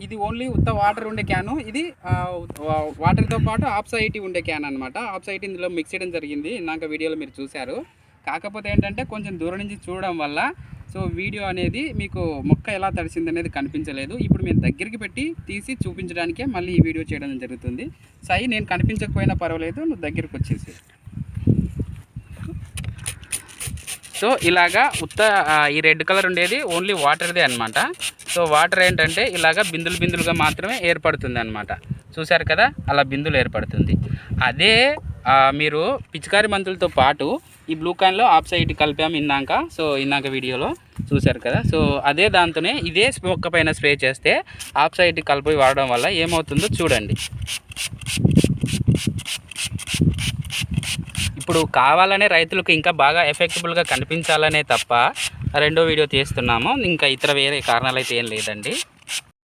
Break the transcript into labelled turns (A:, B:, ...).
A: ఇది ఓన్లీ ఉత్త వాటర్ ఉండే క్యాను. ఇది వాటర్తో పాటు ఆప్సైటీ ఉండే క్యాన్ అనమాట. ఆప్సైటీ ఇందులో మిక్స్ చేయడం జరిగింది, ఇందాక వీడియోలో మీరు చూశారు. కాకపోతే ఏంటంటే కొంచెం దూరం నుంచి చూడడం వల్ల సో వీడియో అనేది మీకు మొక్క ఎలా తడిసింది అనేది కనిపించలేదు. ఇప్పుడు మేము దగ్గరికి పెట్టి తీసి చూపించడానికే మళ్ళీ ఈ వీడియో చేయడం జరుగుతుంది. సాయి, నేను కనిపించకపోయినా పర్వాలేదు, నువ్వు దగ్గరికి వచ్చేసి. సో ఇలాగా ఈ రెడ్ కలర్ ఉండేది ఓన్లీ వాటర్దే అనమాట. సో వాటర్ ఏంటంటే ఇలాగా బిందులుగా మాత్రమే ఏర్పడుతుంది అనమాట. చూశారు కదా, అలా బిందులు ఏర్పడుతుంది. అదే మీరు పిచికారి మందులతో పాటు ఈ బ్లూ కాయిన్లో ఆప్సైటీ కలిపాము ఇందాక. సో ఇందాక వీడియోలో చూశారు కదా. సో అదే దాంతోనే ఇదే మొక్క పైన స్ప్రే చేస్తే ఆప్సైటీ కలిపి వాడడం వల్ల ఏమవుతుందో చూడండి. ఇప్పుడు కావాలనే రైతులకు ఇంకా బాగా ఎఫెక్టబుల్గా కనిపించాలనే తప్ప రెండో వీడియో తీస్తున్నాము. ఇంకా ఇతర వేరే కారణాలు అయితే ఏం లేదండి.